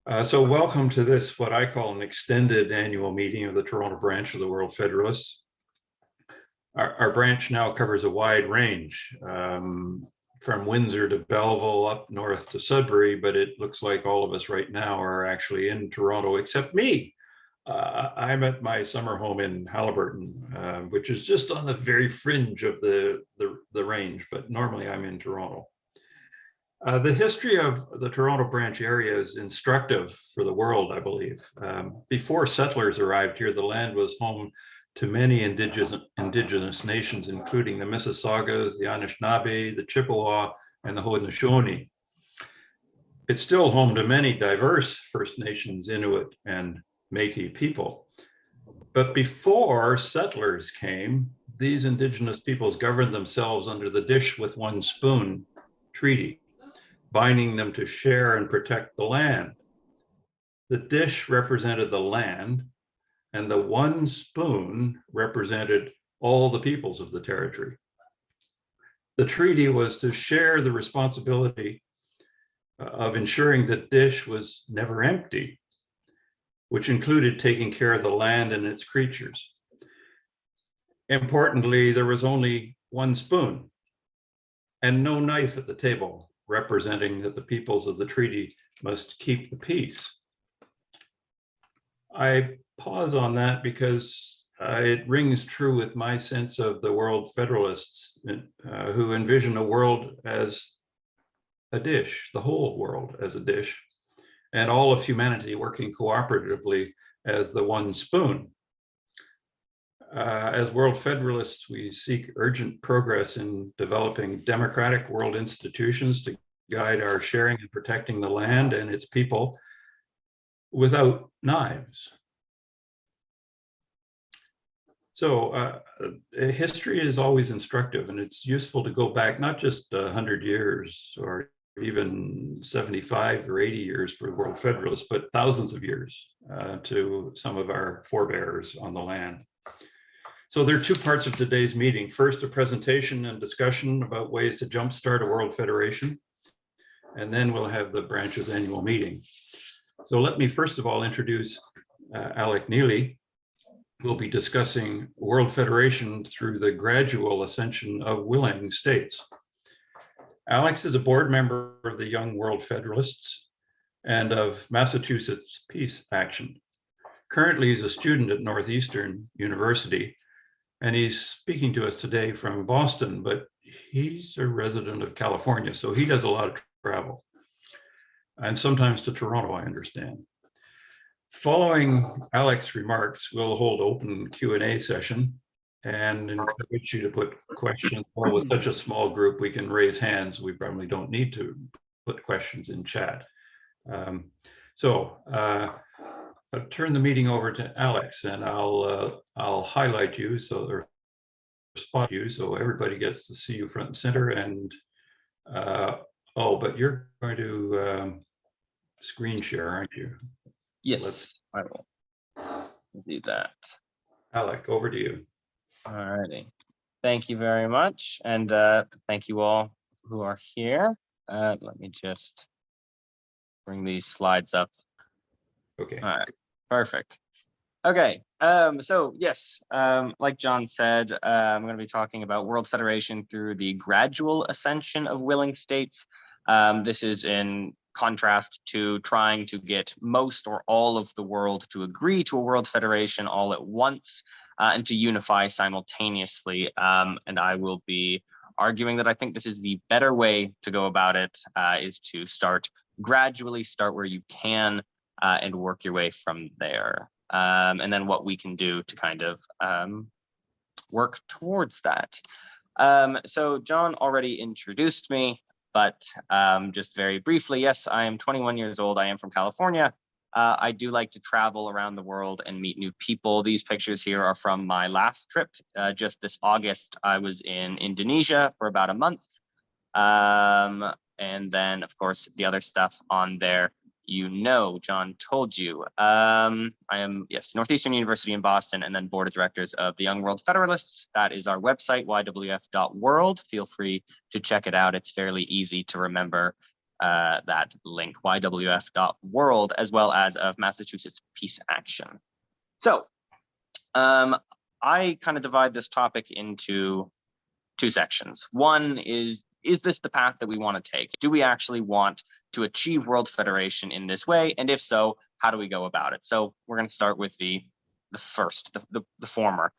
So welcome to this, what I call an extended annual meeting of the Toronto branch of the World Federalists. Our branch now covers a wide range, from Windsor to Belleville, up north to Sudbury, but it looks like all of us right now are actually in Toronto, except me. I'm at my summer home in Haliburton, which is just on the very fringe of the range, but normally I'm in Toronto. The history of the Toronto branch area is instructive for the world, I believe. Before settlers arrived here, the land was home to many indigenous nations, including the Mississaugas, the Anishinaabe, the Chippewa, and the Haudenosaunee. It's still home to many diverse First Nations, Inuit, and Métis people. But before settlers came, these indigenous peoples governed themselves under the dish with one spoon treaty, binding them to share and protect the land. The dish represented the land, and the one spoon represented all the peoples of the territory. The treaty was to share the responsibility of ensuring the dish was never empty, which included taking care of the land and its creatures. Importantly, there was only one spoon and no knife at the table, representing that the peoples of the treaty must keep the peace. I pause on that because it rings true with my sense of the World Federalists, who envision a world as a dish, the whole world as a dish, and all of humanity working cooperatively as the one spoon. As World Federalists, we seek urgent progress in developing democratic world institutions to guide our sharing and protecting the land and its people without knives. So history is always instructive, and it's useful to go back not just 100 years or even 75 or 80 years for World Federalists, but thousands of years to some of our forebears on the land. So there are two parts of today's meeting. First, a presentation and discussion about ways to jumpstart a World Federation, and then we'll have the branch's annual meeting. So let me first of all introduce Alec Neely, who will be discussing World Federation through the gradual ascension of willing states. Alex is a board member of the Young World Federalists and of Massachusetts Peace Action. Currently, he's a student at Northeastern University, and he's speaking to us today from Boston, but he's a resident of California, so he does a lot of travel, and sometimes to Toronto, I understand. Following Alex's remarks, we'll hold open Q&A session and encourage you to put questions. Or with such a small group, we can raise hands. We probably don't need to put questions in chat. I'll turn the meeting over to Alex, and I'll highlight you or spot you so everybody gets to see you front and center. And but you're going to screen share, aren't you? Yes, I will do that. Alec, over to you. All righty. Thank you very much. And thank you all who are here. Let me just bring these slides up. Okay. All right, perfect. Okay, so yes, like John said, I'm going to be talking about World Federation through the gradual ascension of willing states. This is in contrast to trying to get most or all of the world to agree to a World Federation all at once and to unify simultaneously. And I will be arguing that I think this is the better way to go about it, is to start gradually, start where you can, and work your way from there. And then what we can do to kind of work towards that. So John already introduced me, but just very briefly, yes, I am 21 years old. I am from California. I do like to travel around the world and meet new people. These pictures here are from my last trip. Just this August, I was in Indonesia for about a month. And then, of course, the other stuff on there, you know, John told you. I am, yes, Northeastern University in Boston, and then board of directors of the Young World Federalists. That is our website, ywf.world. Feel free to check it out. It's fairly easy to remember. that link, ywf.world, as well as of Massachusetts Peace Action. So I kind of divide this topic into two sections. One is this the path that we want to take? Do we actually want to achieve world federation in this way? And if so, how do we go about it? So we're going to start with the former.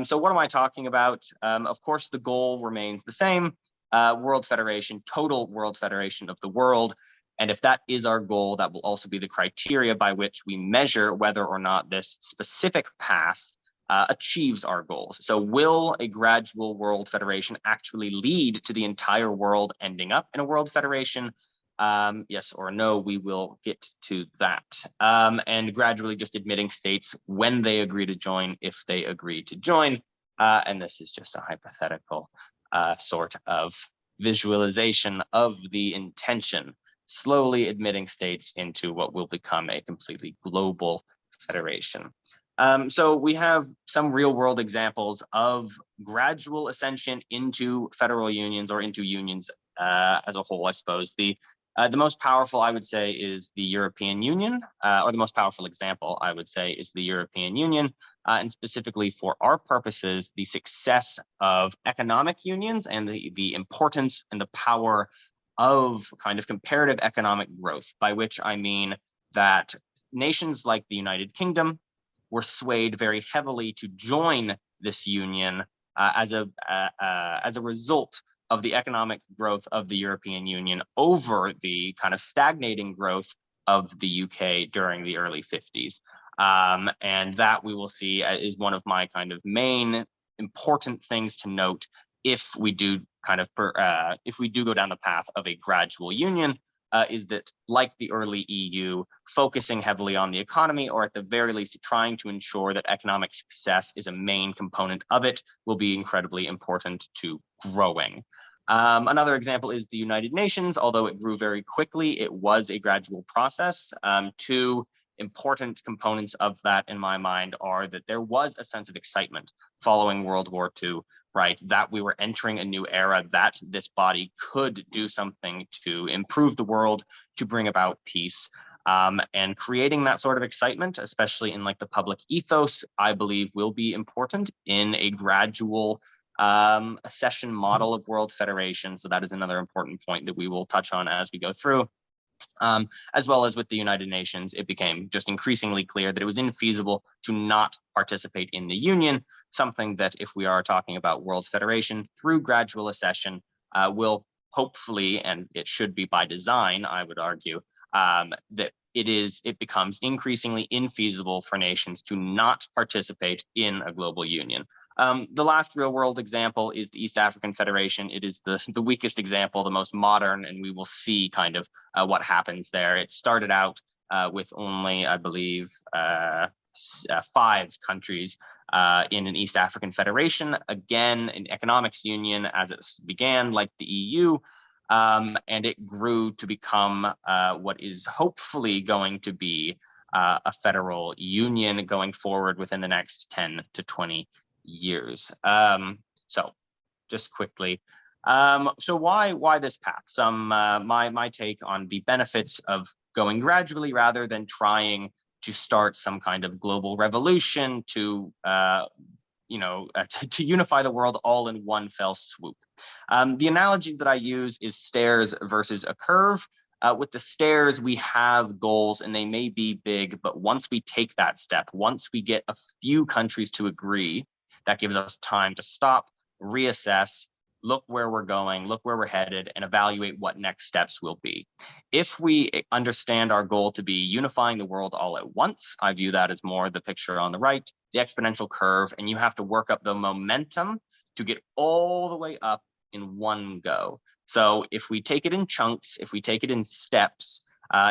So what am I talking about? Of course, the goal remains the same, world federation, total world federation of the world. And if that is our goal, that will also be the criteria by which we measure whether or not this specific path achieves our goals. So will a gradual world federation actually lead to the entire world ending up in a world federation? Yes or no, we will get to that. And gradually just admitting states when they agree to join, if they agree to join. And this is just a hypothetical sort of visualization of the intention, slowly admitting states into what will become a completely global federation. So we have some real world examples of gradual ascension into federal unions, or into unions as a whole, I suppose. The most powerful, I would say, is the European Union, or the most powerful example, I would say, is the European Union, and specifically for our purposes, the success of economic unions and the importance and the power of kind of comparative economic growth, by which I mean that nations like the United Kingdom were swayed very heavily to join this union as a result of the economic growth of the European Union over the kind of stagnating growth of the UK during the early 50s. And that we will see is one of my kind of main important things to note if we do kind of if we do go down the path of a gradual union. Is that, like the early EU, focusing heavily on the economy, or at the very least trying to ensure that economic success is a main component of it, will be incredibly important to growing. Another example is the United Nations. Although it grew very quickly, it was a gradual process. Two important components of that, in my mind, are that there was a sense of excitement following World War II, right? That we were entering a new era, that this body could do something to improve the world, to bring about peace. And creating that sort of excitement, especially in like the public ethos, I believe will be important in a gradual accession model of world federation. So that is another important point that we will touch on as we go through. As well as with the United Nations, it became just increasingly clear that it was infeasible to not participate in the union, something that, if we are talking about world federation through gradual accession, will hopefully, and it should be by design, I would argue, that it becomes increasingly infeasible for nations to not participate in a global union. The last real world example is the East African Federation. It is the weakest example, the most modern, and we will see kind of what happens there. It started out with only, I believe, 5 countries in an East African Federation, again, an economics union as it began, like the EU, and it grew to become what is hopefully going to be a federal union going forward within the next 10 to 20 years. So just quickly, so why this path? My take on the benefits of going gradually rather than trying to start some kind of global revolution to to unify the world all in one fell swoop. The analogy that I use is stairs versus a curve. With the stairs, we have goals and they may be big, but once we take that step, once we get a few countries to agree, that gives us time to stop, reassess, look where we're going, look where we're headed, and evaluate what next steps will be. If we understand our goal to be unifying the world all at once, I view that as more the picture on the right, the exponential curve, and you have to work up the momentum to get all the way up in one go. So if we take it in chunks, if we take it in steps,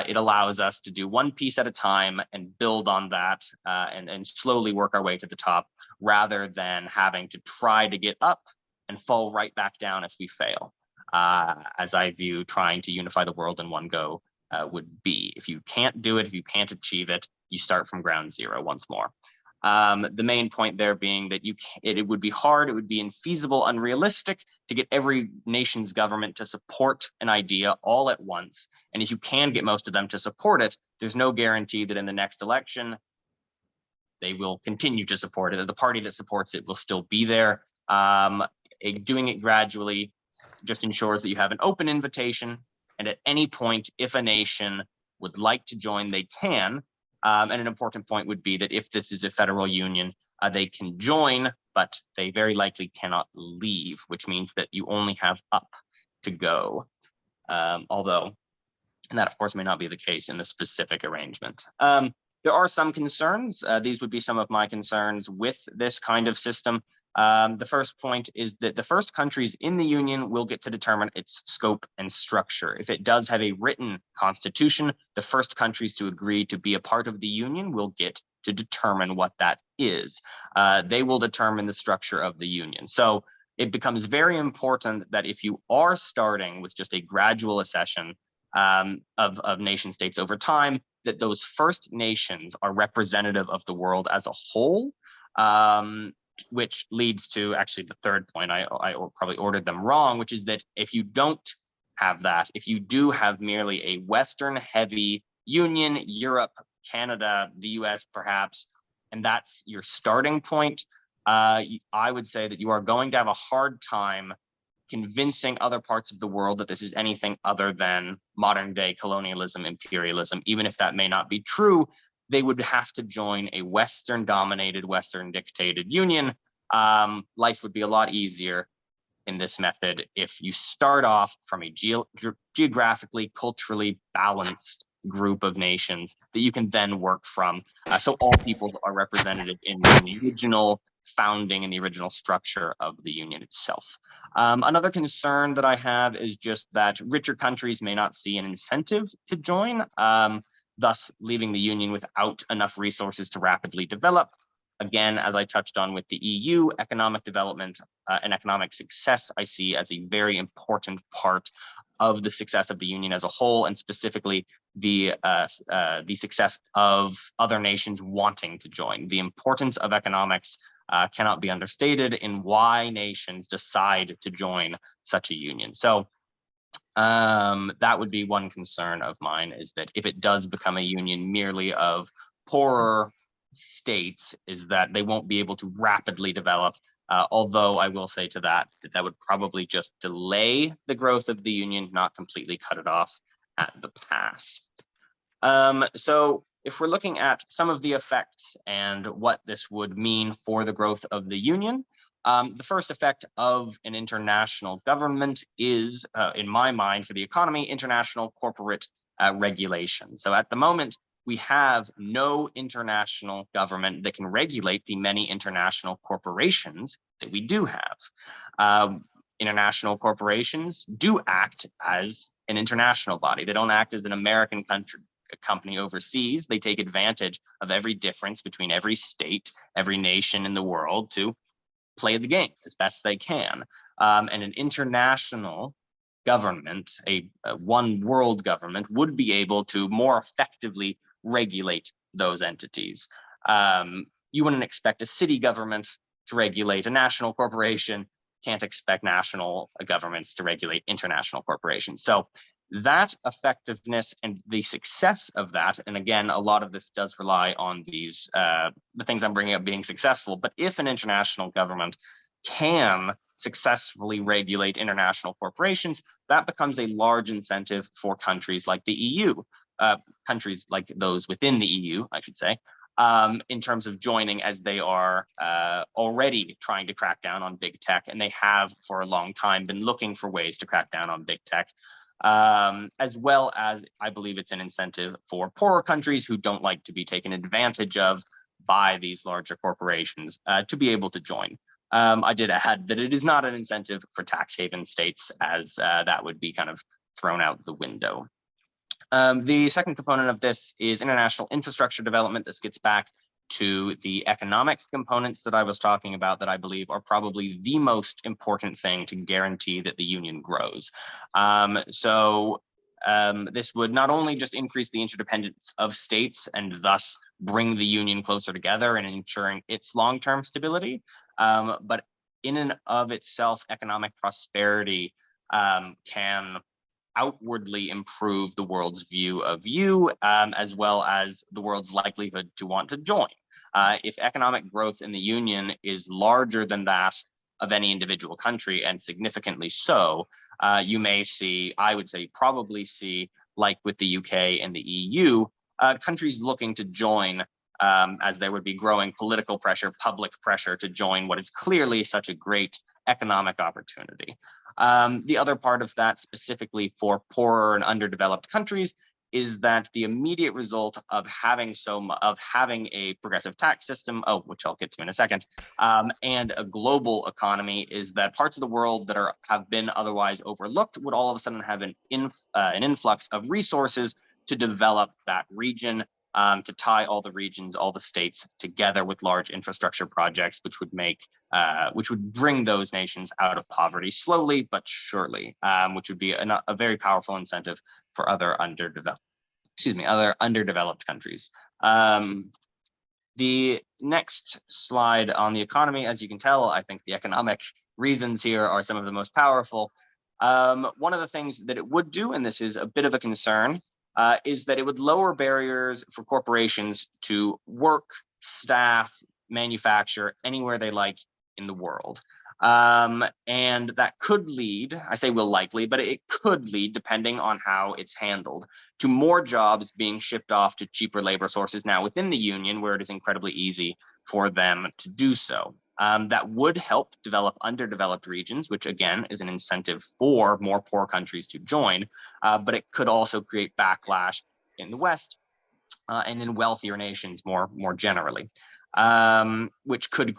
it allows us to do one piece at a time and build on that and slowly work our way to the top, rather than having to try to get up and fall right back down if we fail, as I view trying to unify the world in one go would be. If you can't do it, if you can't achieve it, you start from ground zero once more. The main point there being that it would be hard, it would be infeasible, unrealistic to get every nation's government to support an idea all at once. And if you can get most of them to support it, there's no guarantee that in the next election, they will continue to support it. The party that supports it will still be there. Doing it gradually just ensures that you have an open invitation. And at any point, if a nation would like to join, they can. And an important point would be that if this is a federal union, they can join, but they very likely cannot leave, which means that you only have up to go. Although, and that of course may not be the case in the specific arrangement. There are some concerns. These would be some of my concerns with this kind of system. The first point is that the first countries in the union will get to determine its scope and structure. If it does have a written constitution, the first countries to agree to be a part of the union will get to determine what that is. They will determine the structure of the union. So it becomes very important that if you are starting with just a gradual accession of nation states over time, that those first nations are representative of the world as a whole, which leads to actually the third point. I probably ordered them wrong, which is that if you don't have that, if you do have merely a Western heavy union, Europe, Canada, the US perhaps, and that's your starting point, I would say that you are going to have a hard time convincing other parts of the world that this is anything other than modern day colonialism, imperialism. Even if that may not be true, they would have to join a Western dominated, Western dictated union. Life would be a lot easier in this method if you start off from a geographically, culturally balanced group of nations that you can then work from. So all peoples are represented in the original founding and the original structure of the union itself. Another concern that I have is just that richer countries may not see an incentive to join, thus leaving the union without enough resources to rapidly develop. Again, as I touched on with the EU, economic development and economic success I see as a very important part of the success of the union as a whole, and specifically the success of other nations wanting to join. The importance of economics cannot be understated in why nations decide to join such a union. So that would be one concern of mine, is that if it does become a union merely of poorer states, is that they won't be able to rapidly develop. Although I will say to that would probably just delay the growth of the union, not completely cut it off at the pass. So if we're looking at some of the effects and what this would mean for the growth of the union, the first effect of an international government is, in my mind, for the economy, international corporate regulation. So at the moment, we have no international government that can regulate the many international corporations that we do have. International corporations do act as an international body. They don't act as an American company overseas. They take advantage of every difference between every state, every nation in the world to play the game as best they can. And an international government, a one world government, would be able to more effectively regulate those entities. You wouldn't expect a city government to regulate a national corporation, can't expect national governments to regulate international corporations. So that effectiveness and the success of that, and again, a lot of this does rely on these, the things I'm bringing up being successful, but if an international government can successfully regulate international corporations, that becomes a large incentive for countries like the EU, countries like those within the EU, I should say, in terms of joining, as they are already trying to crack down on big tech, and they have for a long time been looking for ways to crack down on big tech. As well as I believe it's an incentive for poorer countries who don't like to be taken advantage of by these larger corporations to be able to join. I did add that it is not an incentive for tax haven states, as that would be kind of thrown out the window. The second component of this is international infrastructure development. This gets back to the economic components that I was talking about that I believe are probably the most important thing to guarantee that the union grows. So This would not only just increase the interdependence of states and thus bring the union closer together and ensuring its long-term stability, but in and of itself, economic prosperity can outwardly improve the world's view of you, as well as the world's likelihood to want to join. If economic growth in the union is larger than that of any individual country, and significantly so, you may see, I would say probably see, like with the UK and the EU, countries looking to join, as there would be growing political pressure, public pressure to join what is clearly such a great economic opportunity. The other part of that, specifically for poorer and underdeveloped countries, is that the immediate result of having a progressive tax system, which I'll get to in a second, and a global economy, is that parts of the world that have been otherwise overlooked would all of a sudden have an influx of resources to develop that region, to tie all the regions, all the states together with large infrastructure projects, which would bring those nations out of poverty slowly but surely, which would be a very powerful incentive for other underdeveloped countries. The next slide on the economy, as you can tell, I think the economic reasons here are some of the most powerful. One of the things that it would do, and this is a bit of a concern, is that it would lower barriers for corporations to work, staff, manufacture anywhere they like in the world. And that could lead, I say will likely, but it could lead, depending on how it's handled, to more jobs being shipped off to cheaper labor sources now within the union, where it is incredibly easy for them to do so. That would help develop underdeveloped regions, which again is an incentive for more poor countries to join, but it could also create backlash in the West and in wealthier nations more generally, which could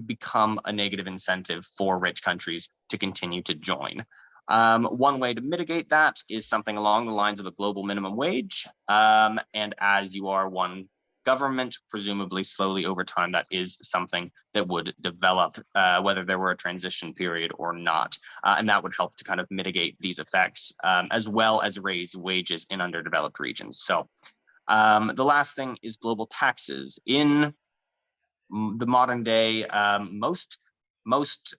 become a negative incentive for rich countries to continue to join. One way to mitigate that is something along the lines of a global minimum wage, and as you are one government, presumably slowly over time, that is something that would develop, whether there were a transition period or not. And that would help to kind of mitigate these effects, as well as raise wages in underdeveloped regions. So the last thing is global taxes. In the modern day, most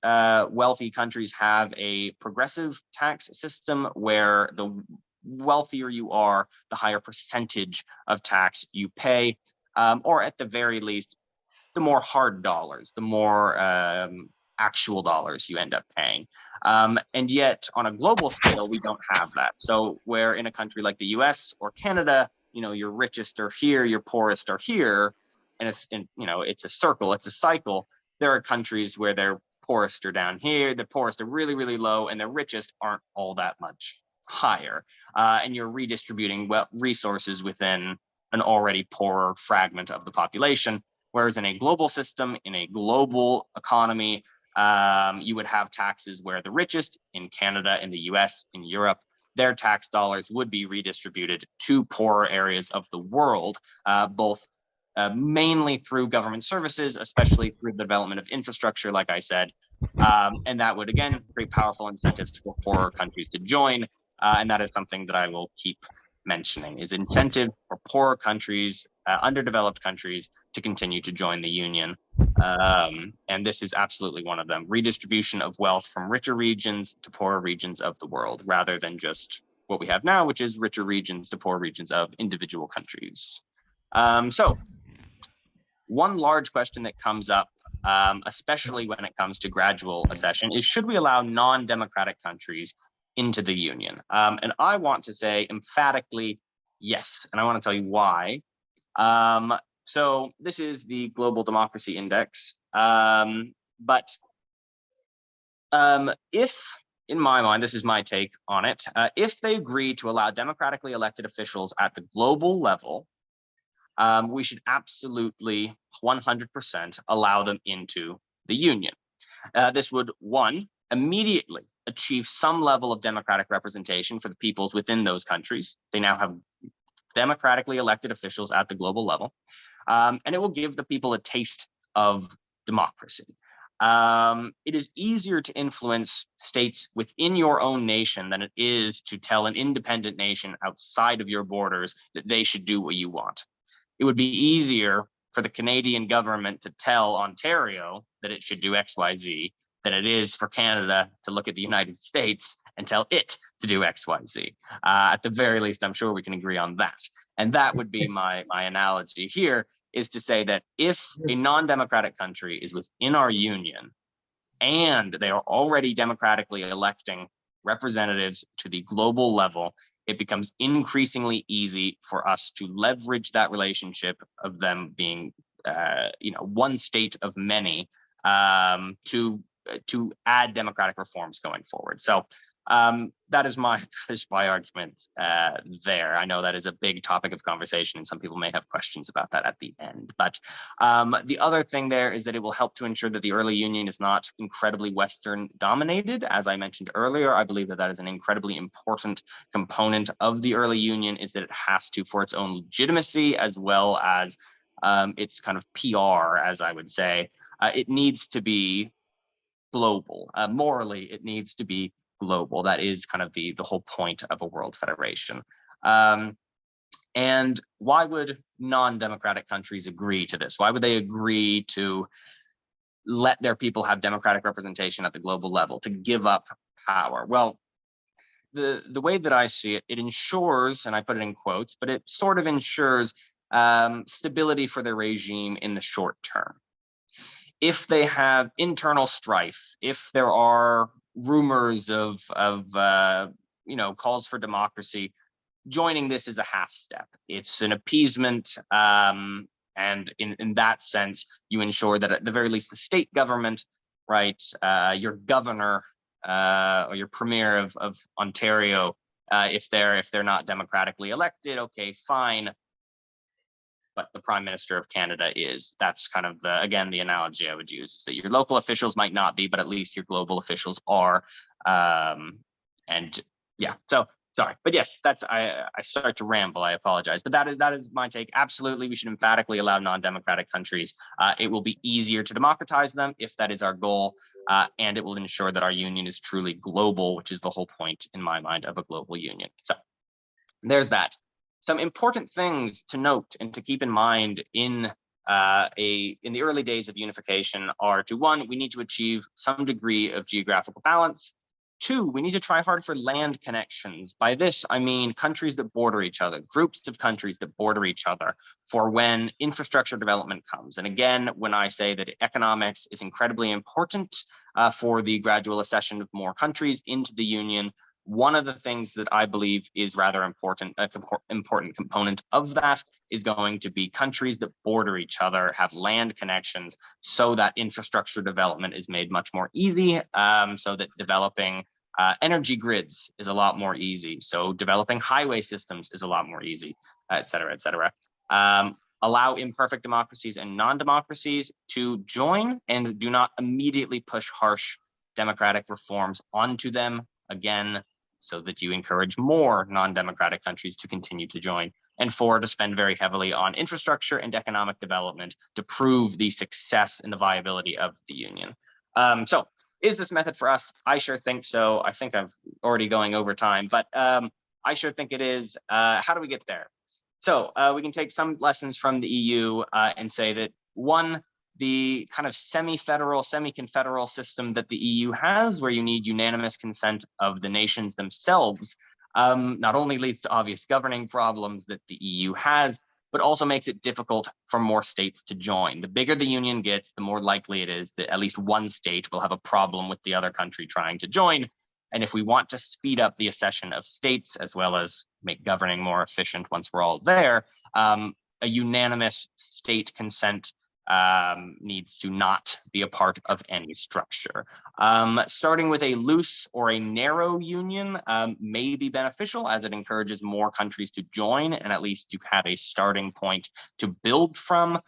wealthy countries have a progressive tax system where the wealthier you are, the higher percentage of tax you pay, or at the very least, the more hard dollars, the more actual dollars you end up paying. And yet, on a global scale, we don't have that. So where in a country like the US or Canada, your richest are here, your poorest are here, and it's a circle, it's a cycle. There are countries where their poorest are down here, the poorest are really, really low, and the richest aren't all that much higher. And you're redistributing resources within an already poorer fragment of the population. Whereas in a global system, in a global economy, you would have taxes where the richest in Canada, in the US, in Europe, their tax dollars would be redistributed to poorer areas of the world, both mainly through government services, especially through the development of infrastructure, like I said. And that would, again, create powerful incentives for poorer countries to join. And that is something that I will keep mentioning, is incentive for poorer countries, underdeveloped countries, to continue to join the union. And this is absolutely one of them: redistribution of wealth from richer regions to poorer regions of the world, rather than just what we have now, which is richer regions to poor regions of individual countries. So one large question that comes up, especially when it comes to gradual accession, is should we allow non-democratic countries into the union? And I want to say emphatically yes, and I want to tell you why. So this is the Global Democracy Index, but if, in my mind, this is my take on it, if they agree to allow democratically elected officials at the global level, we should absolutely 100% allow them into the union. This would, one, immediately achieve some level of democratic representation for the peoples within those countries. They now have democratically elected officials at the global level, and it will give the people a taste of democracy. it is easier to influence states within your own nation than it is to tell an independent nation outside of your borders that they should do what you want. It would be easier for the Canadian government to tell Ontario that it should do XYZ than it is for Canada to look at the United States and tell it to do XYZ. At the very least, I'm sure we can agree on that. And that would be my analogy here, is to say that if a non-democratic country is within our union and they are already democratically electing representatives to the global level, it becomes increasingly easy for us to leverage that relationship of them being, one state of many, to add democratic reforms going forward. So that is my argument there. I know that is a big topic of conversation, and some people may have questions about that at the end. But the other thing there is that it will help to ensure that the early union is not incredibly Western dominated. As I mentioned earlier, I believe that that is an incredibly important component of the early union, is that it has to, for its own legitimacy as well as its kind of PR, as I would say, it needs to be global. Morally, it needs to be global. That is kind of the whole point of a world federation. And why would non-democratic countries agree to this? Why would they agree to let their people have democratic representation at the global level, to give up power? Well, the way that I see it, it ensures, and I put it in quotes, but it sort of ensures stability for the regime in the short term. If they have internal strife, if there are rumors of calls for democracy, joining this is a half step. It's an appeasement, and in that sense, you ensure that at the very least the state government, right, your governor or your premier of Ontario, if they're not democratically elected, okay, fine. But the Prime Minister of Canada is. That's kind of again the analogy I would use, is that your local officials might not be, but at least your global officials are. And yeah, so sorry, but yes, that's I start to ramble. I apologize, but that is my take. Absolutely, we should emphatically allow non-democratic countries. It will be easier to democratize them if that is our goal, and it will ensure that our union is truly global, which is the whole point in my mind of a global union. So there's that. Some important things to note and to keep in mind in the early days of unification are to: one, we need to achieve some degree of geographical balance. Two, we need to try hard for land connections. By this, I mean countries that border each other, groups of countries that border each other, for when infrastructure development comes. And again, when I say that economics is incredibly important for the gradual accession of more countries into the union, one of the things that I believe is rather important, important component of that, is going to be countries that border each other, have land connections, so that infrastructure development is made much more easy, so that developing energy grids is a lot more easy, so developing highway systems is a lot more easy, et cetera, et cetera. Allow imperfect democracies and non-democracies to join, and do not immediately push harsh democratic reforms onto them, again, so that you encourage more non-democratic countries to continue to join. And four, to spend very heavily on infrastructure and economic development to prove the success and the viability of the union. So is this method for us? I sure think so. I think I'm already going over time, but I sure think it is. How do we get there? So we can take some lessons from the EU and say that, one, the kind of semi-federal, semi-confederal system that the EU has, where you need unanimous consent of the nations themselves, not only leads to obvious governing problems that the EU has, but also makes it difficult for more states to join. The bigger the union gets, the more likely it is that at least one state will have a problem with the other country trying to join. And if we want to speed up the accession of states, as well as make governing more efficient once we're all there, a unanimous state consent needs to not be a part of any structure. Starting with a loose or a narrow union may be beneficial, as it encourages more countries to join, and at least you have a starting point to build from,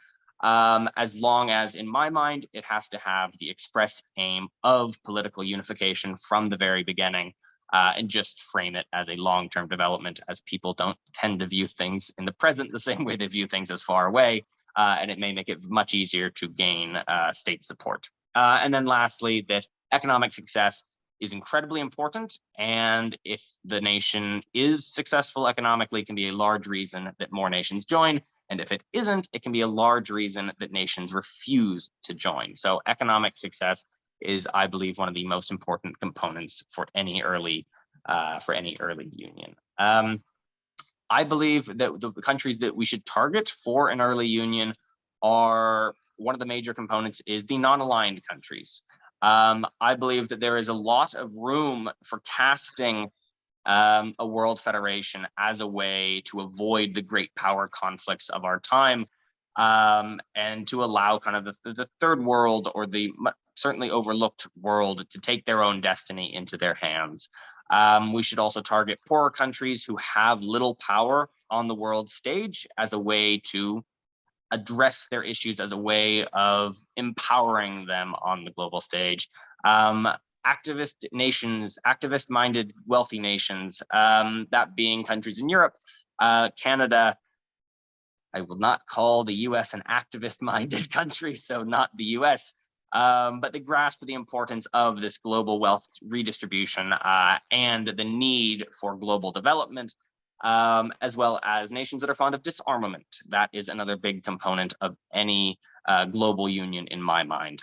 as long as, in my mind, it has to have the express aim of political unification from the very beginning, and just frame it as a long-term development, as people don't tend to view things in the present the same way they view things as far away. And it may make it much easier to gain state support. And then lastly, that economic success is incredibly important. And if the nation is successful economically, it can be a large reason that more nations join. And if it isn't, it can be a large reason that nations refuse to join. So economic success is, I believe, one of the most important components for any early union. I believe that the countries that we should target for an early union are, one of the major components is the non-aligned countries. I believe that there is a lot of room for casting a world federation as a way to avoid the great power conflicts of our time, and to allow kind of the third world, or the certainly overlooked world, to take their own destiny into their hands. We should also target poorer countries who have little power on the world stage as a way to address their issues, as a way of empowering them on the global stage. Activist nations, activist-minded wealthy nations, that being countries in Europe, Canada. I will not call the US an activist-minded country, so not the US, but they grasp the importance of this global wealth redistribution, and the need for global development, as well as nations that are fond of disarmament. That is another big component of any global union in my mind.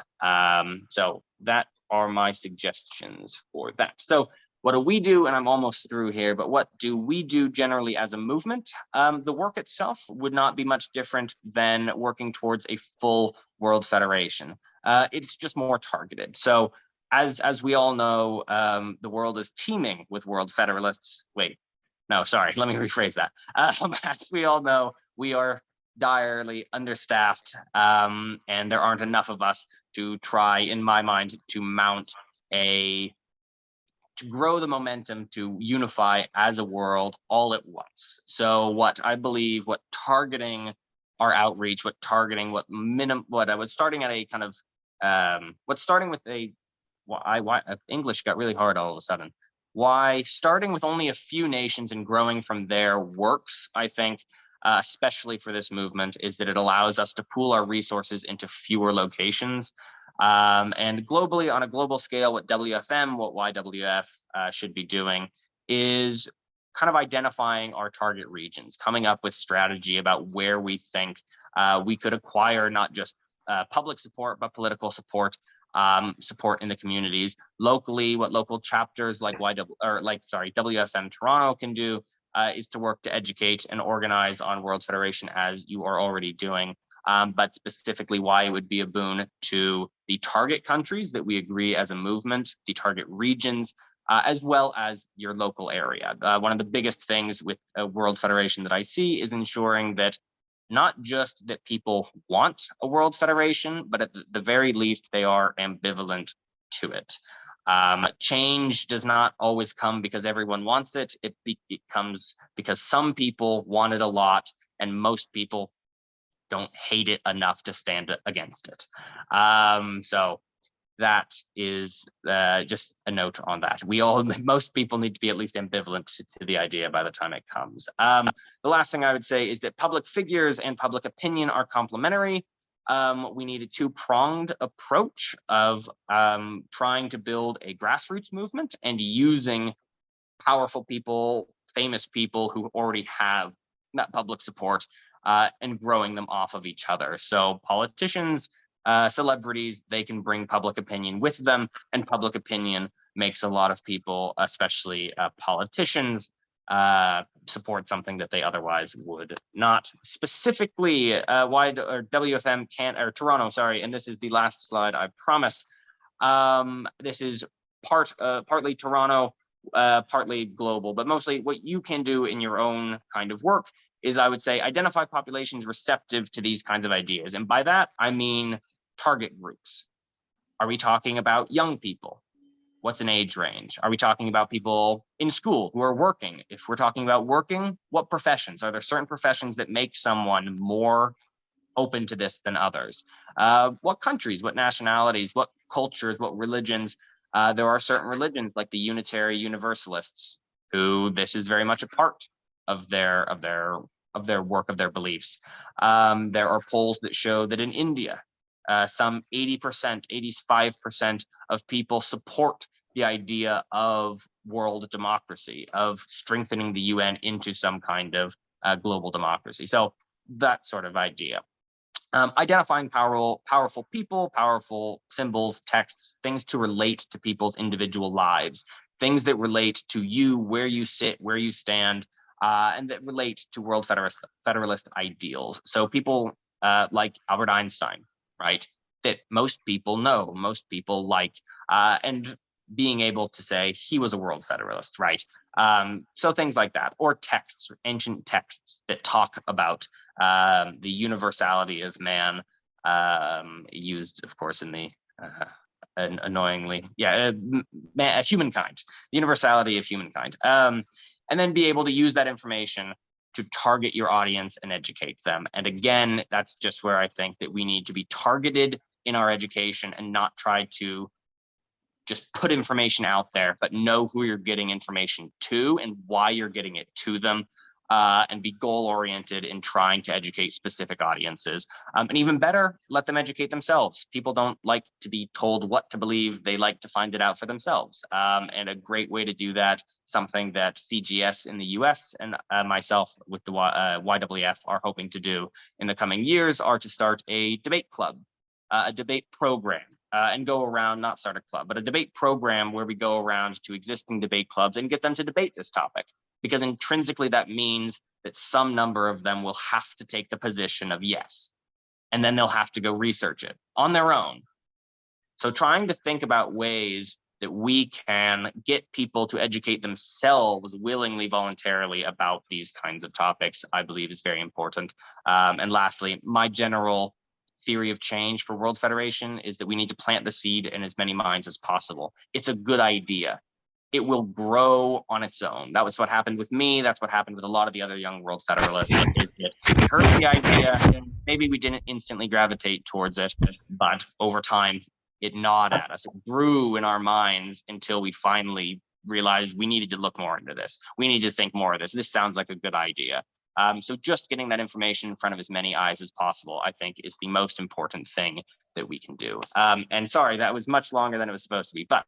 So that are my suggestions for that. So what do we do? And I'm almost through here, but what do we do generally as a movement? The work itself would not be much different than working towards a full world federation. It's just more targeted. So as we all know, the world is teeming with world federalists. Wait, no, sorry, let me rephrase that. As we all know, we are direly understaffed, and there aren't enough of us to try, in my mind, to mount to grow the momentum to unify as a world all at once. So what I believe, what targeting our outreach, what I was starting at a kind of, what's starting with a, why English got really hard all of a sudden. Why starting with only a few nations and growing from there works, I think, especially for this movement, is that it allows us to pool our resources into fewer locations. And globally, on a global scale, what WFM, what YWF should be doing is kind of identifying our target regions, coming up with strategy about where we think we could acquire not just public support, but political support, support in the communities. Locally, what local chapters like WFM Toronto can do is to work to educate and organize on World Federation, as you are already doing. But specifically why it would be a boon to the target countries that we agree as a movement, the target regions, as well as your local area. One of the biggest things with a World Federation that I see is ensuring that not just that people want a World Federation, but at the very least, they are ambivalent to it. Change does not always come because everyone wants it. It comes because some people want it a lot, and most people don't hate it enough to stand against it. So that is just a note on that. Most people need to be at least ambivalent to the idea by the time it comes. The last thing I would say is that public figures and public opinion are complementary. We need a two-pronged approach of trying to build a grassroots movement and using powerful people, famous people who already have that public support, and growing them off of each other. So politicians, celebrities, they can bring public opinion with them, and public opinion makes a lot of people, especially politicians, support something that they otherwise would not. Specifically, WFM Toronto, sorry, and this is the last slide, I promise. This is partly Toronto, partly global, but mostly what you can do in your own kind of work is, I would say, identify populations receptive to these kinds of ideas. And by that, I mean target groups. Are we talking about young people? What's an age range? Are we talking about people in school who are working? If we're talking about working, what professions? Are there certain professions that make someone more open to this than others? What countries, what nationalities, what cultures, what religions? There are certain religions like the Unitary Universalists who this is very much a part of their work, of their beliefs. There are polls that show that in India, Some 80%, 85% of people support the idea of world democracy, of strengthening the UN into some kind of global democracy. So that sort of idea. Identifying powerful people, powerful symbols, texts, things to relate to people's individual lives, things that relate to you, where you sit, where you stand, and that relate to World Federalist ideals. So people like Albert Einstein, right? That most people know, most people like, and being able to say he was a World Federalist, right? So things like that, or texts, ancient texts that talk about the universality of man, used, of course, in the annoyingly, humankind, the universality of humankind, and then be able to use that information to target your audience and educate them. And again, that's just where I think that we need to be targeted in our education and not try to just put information out there, but know who you're getting information to and why you're getting it to them, and be goal-oriented in trying to educate specific audiences. And even better, let them educate themselves. People don't like to be told what to believe. They like to find it out for themselves. And a great way to do that, something that CGS in the US and myself with the YWF are hoping to do in the coming years, are to start a debate club, a debate program. And go around, not start a club, but a debate program where we go around to existing debate clubs and get them to debate this topic. Because intrinsically that means that some number of them will have to take the position of yes, and then they'll have to go research it on their own. So trying to think about ways that we can get people to educate themselves willingly, voluntarily about these kinds of topics, I believe is very important. And lastly, my general theory of change for World Federation is that we need to plant the seed in as many minds as possible. It's a good idea. It will grow on its own. That was what happened with me. That's what happened with a lot of the other young World Federalists. We heard the idea, and maybe we didn't instantly gravitate towards it, but over time, it gnawed at us. It grew in our minds until we finally realized we needed to look more into this. We need to think more of this. This sounds like a good idea. So just getting that information in front of as many eyes as possible, I think, is the most important thing that we can do. And sorry, that was much longer than it was supposed to be, but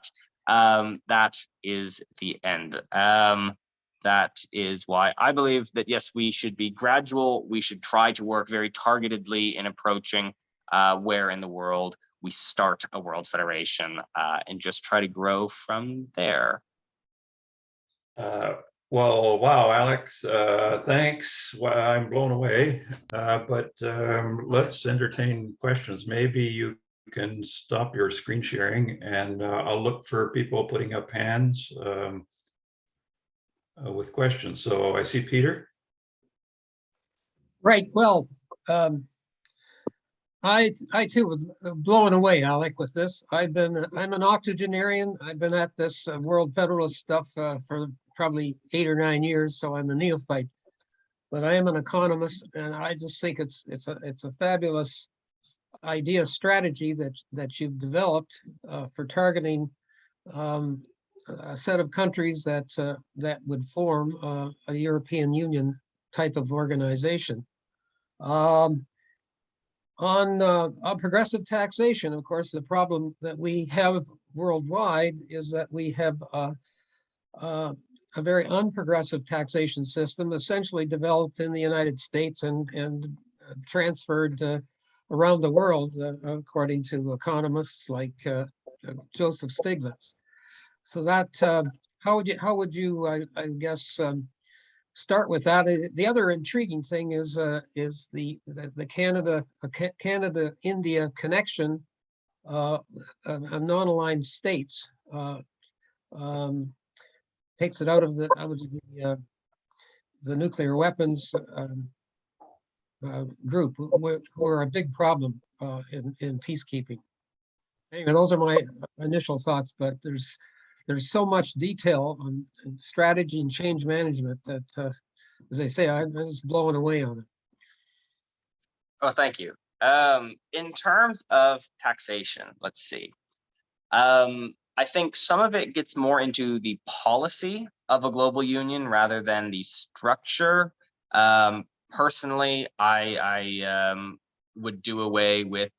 that is the end. That is why I believe that, yes, we should be gradual. We should try to work very targetedly in approaching where in the world we start a World Federation, and just try to grow from there. Well, wow, Alex, thanks. Well, I'm blown away, but let's entertain questions. Maybe you can stop your screen sharing, and I'll look for people putting up hands with questions. So I see Peter. Right. Well, I too was blown away, Alec, with this. I'm an octogenarian. I've been at this World Federalist stuff for probably 8 or 9 years, so I'm a neophyte. But I am an economist, and I just think it's a fabulous idea, strategy that you've developed for targeting a set of countries that would form a European Union type of organization. On progressive taxation, of course, the problem that we have worldwide is that we have a very unprogressive taxation system, essentially developed in the United States and transferred around the world, according to economists like Joseph Stiglitz. So that how would you I guess start with that? The other intriguing thing is the Canada-India connection of non-aligned states. Takes it out of the nuclear weapons group, who are a big problem in peacekeeping. Anyway, those are my initial thoughts, but there's so much detail on strategy and change management that, as I say, I'm just blown away on it. Oh, thank you. In terms of taxation, let's see. I think some of it gets more into the policy of a global union rather than the structure. Personally, I would do away with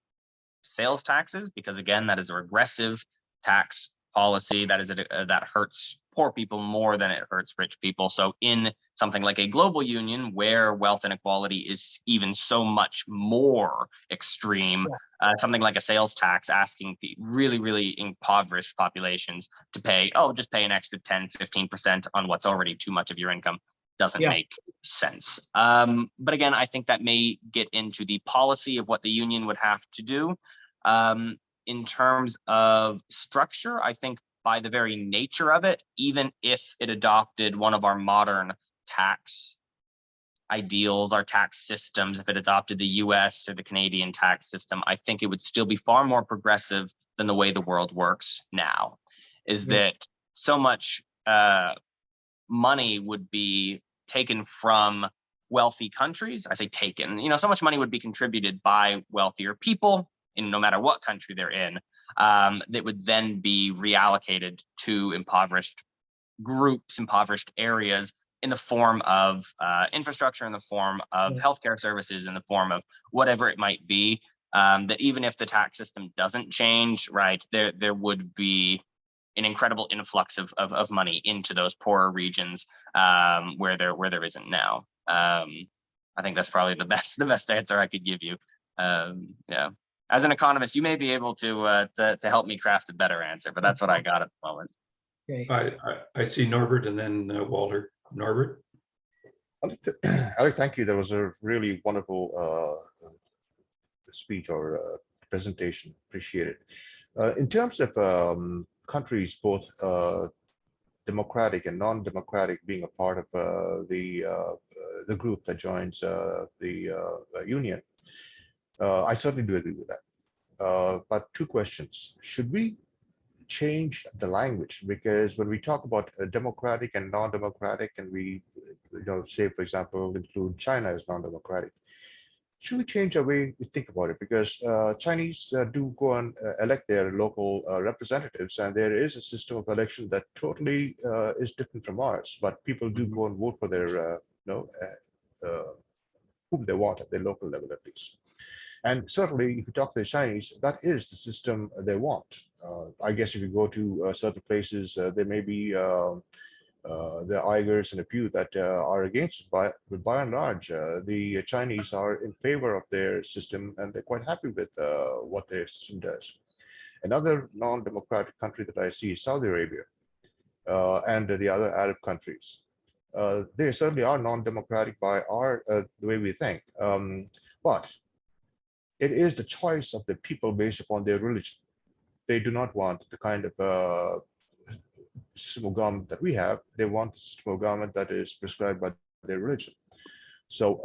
sales taxes, because again, that is a regressive tax policy that hurts poor people more than it hurts rich people. So in something like a global union where wealth inequality is even so much more extreme, something like a sales tax asking really, really impoverished populations to just pay an extra 10-15% on what's already too much of your income doesn't make sense. But again, I think that may get into the policy of what the union would have to do. In terms of structure, I think by the very nature of it, even if it adopted one of our modern tax ideals, our tax systems, if it adopted the US or the Canadian tax system, I think it would still be far more progressive than the way the world works now. That so much money would be taken from wealthy countries. I say taken, so much money would be contributed by wealthier people in no matter what country they're in, that would then be reallocated to impoverished groups, impoverished areas in the form of infrastructure, in the form of healthcare services, in the form of whatever it might be, that even if the tax system doesn't change, right, there would be an incredible influx of money into those poorer regions where there isn't now. I think that's probably the best answer I could give you. As an economist, you may be able to help me craft a better answer, but that's what I got at the moment. Okay. I see Norbert and then Walter. Norbert? Alec, thank you. That was a really wonderful speech or presentation. Appreciate it. In terms of countries, both democratic and non-democratic, being a part of the group that joins the union, I certainly do agree with that. But two questions. Should we change the language? Because when we talk about democratic and non-democratic, and we say, for example, include China as non-democratic, should we change our way we think about it? Because Chinese do go and elect their local representatives, and there is a system of election that totally is different from ours, but people do go and vote for their whom they want at their local level, at least. And certainly, if you talk to the Chinese, that is the system they want. I guess if you go to certain places, there may be the Uyghurs and a few that are against it, but by and large, the Chinese are in favor of their system, and they're quite happy with what their system does. Another non-democratic country that I see is Saudi Arabia and the other Arab countries. They certainly are non-democratic by the way we think, but it is the choice of the people based upon their religion. They do not want the kind of system of government that we have. They want a system of government that is prescribed by their religion. So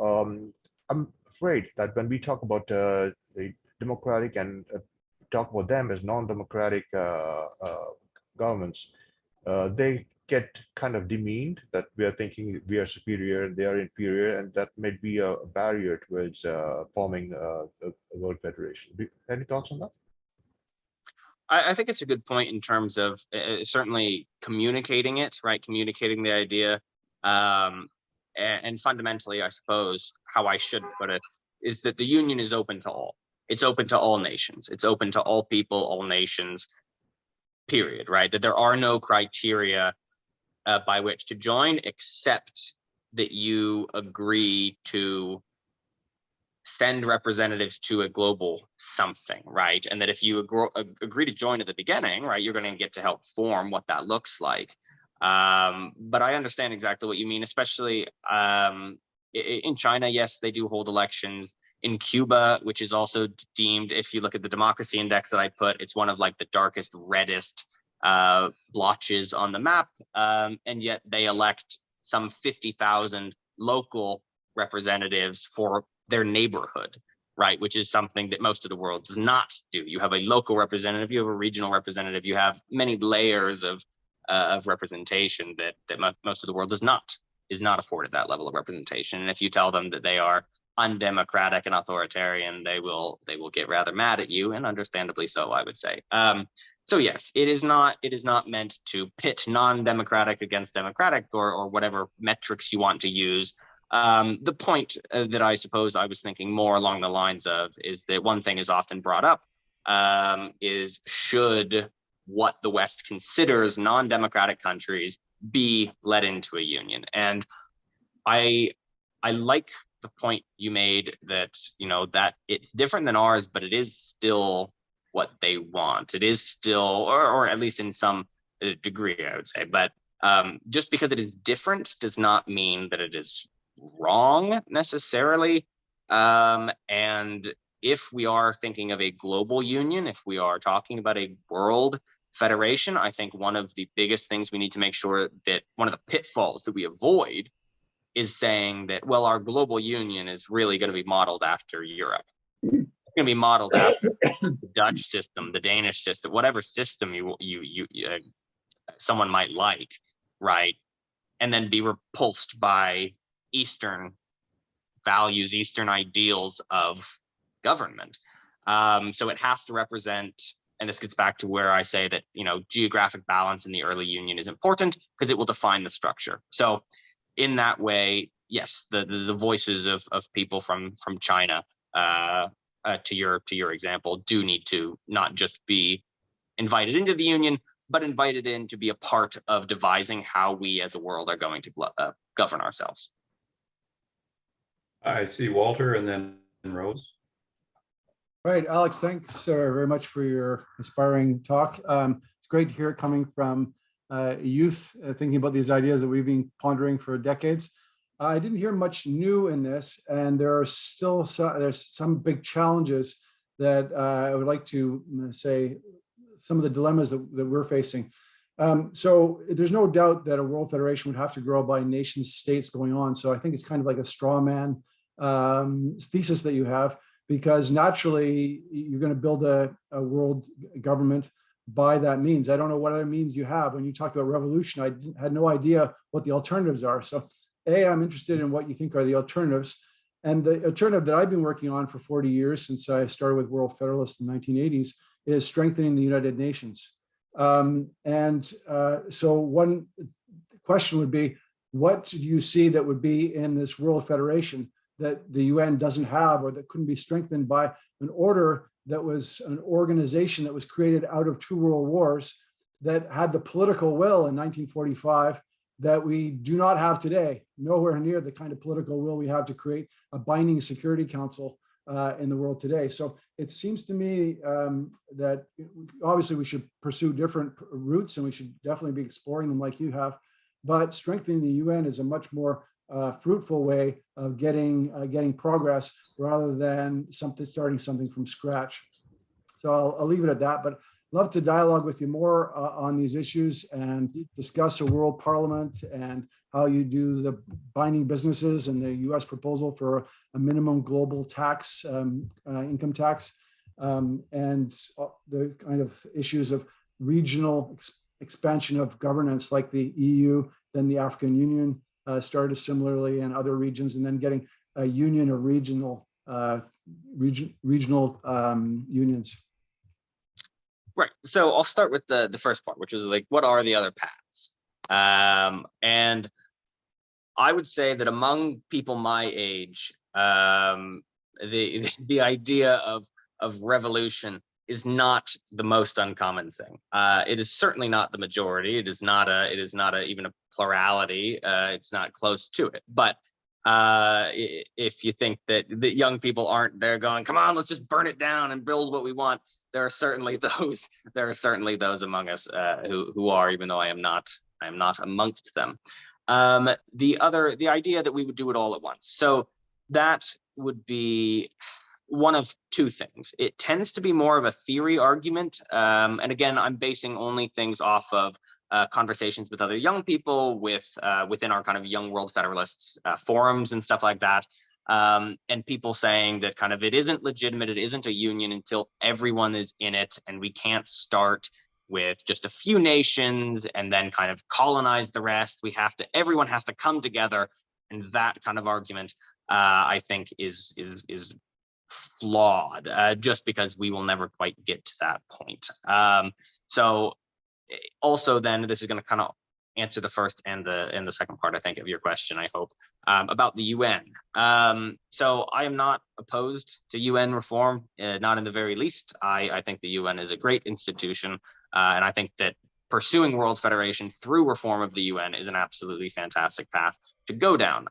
I'm afraid that when we talk about the democratic and talk about them as non-democratic governments, they get kind of demeaned, that we are thinking we are superior, they are inferior, and that may be a barrier towards forming a world federation. Any thoughts on that? I think it's a good point in terms of certainly communicating it, right? Communicating the idea. And fundamentally, I suppose, how I should put it, is that the union is open to all. It's open to all nations. It's open to all people, all nations, period, right? That there are no criteria by which to join, except that you agree to send representatives to a global something, right? And that if you agree to join at the beginning, right, you're going to get to help form what that looks like. But I understand exactly what you mean, especially in China. Yes, they do hold elections. In Cuba, which is also deemed, if you look at the democracy index that I put, it's one of like the darkest, reddest blotches on the map, and yet they elect some 50,000 local representatives for their neighborhood, right? Which is something that most of the world does not do. You have a local representative, you have a regional representative, you have many layers of representation that most of the world is not afforded that level of representation. And if you tell them that they are undemocratic and authoritarian, they will get rather mad at you, and understandably so, I would say. So yes, it is not meant to pit non-democratic against democratic or whatever metrics you want to use. The point that I suppose I was thinking more along the lines of is that one thing is often brought up is should what the West considers non-democratic countries be led into a union. And I like the point you made that, you know, that it's different than ours, but it is still what they want. It is still, or at least in some degree, I would say. But just because it is different does not mean that it is wrong necessarily. And if we are thinking of a global union, if we are talking about a world federation, I think one of the biggest things we need to make sure that one of the pitfalls that we avoid is saying that, well, our global union is really going to be modeled after Europe. It's going to be modeled after the Dutch system, the Danish system, whatever system someone might like, right? And then be repulsed by Eastern values, Eastern ideals of government. So it has to represent, and this gets back to where I say that, you know, geographic balance in the early union is important because it will define the structure. So in that way, yes, the voices of people from China, to your example, do need to not just be invited into the union, but invited in to be a part of devising how we as a world are going to govern ourselves. I see Walter and then Rose. Right, Alex, thanks very much for your inspiring talk. It's great to hear it coming from youth thinking about these ideas that we've been pondering for decades. I didn't hear much new in this, and there are still some big challenges that I would like to say some of the dilemmas that we're facing. So there's no doubt that a world federation would have to grow by nation states going on. So I think it's kind of like a straw man thesis that you have, because naturally you're going to build a world government by that means. I don't know what other means you have. When you talk about revolution, I had no idea what the alternatives are. So I'm interested in what you think are the alternatives. And the alternative that I've been working on for 40 years, since I started with World Federalists in the 1980s, is strengthening the United Nations. So one question would be, what do you see that would be in this World Federation that the UN doesn't have, or that couldn't be strengthened by an order that was an organization that was created out of 2 world wars, that had the political will in 1945 that we do not have today, nowhere near the kind of political will we have to create a binding Security Council in the world today. So it seems to me that obviously we should pursue different routes, and we should definitely be exploring them like you have, but strengthening the UN is a much more fruitful way of getting progress rather than starting something from scratch. So I'll leave it at that, but love to dialogue with you more on these issues and discuss a world parliament and how you do the binding businesses and the US proposal for a minimum global tax, income tax, and the kind of issues of regional expansion of governance like the EU, then the African Union started similarly, and other regions, and then getting a union of regional unions. Right. So I'll start with the first part, which was like, what are the other paths? And I would say that among people my age, the idea of revolution is not the most uncommon thing. It is certainly not the majority. It is not even a plurality. It's not close to it. But if you think that the young people aren't there going, come on, let's just burn it down and build what we want, there are certainly those among us who are, even though I am not amongst them. The idea that we would do it all at once. So that would be one of 2 things. It tends to be more of a theory argument. And again, I'm basing only things off of conversations with other young people within our kind of Young World Federalists forums and stuff like that. And people saying that kind of it isn't legitimate, it isn't a union until everyone is in it, and we can't start with just a few nations and then kind of colonize the rest. Everyone has to come together, and that kind of argument I think is flawed, just because we will never quite get to that point. So also then this is going to kind of answer the first and the second part, I think, of your question, I hope, about the UN. So I am not opposed to UN reform, not in the very least. I think the UN is a great institution, and I think that pursuing world federation through reform of the UN is an absolutely fantastic path to go down.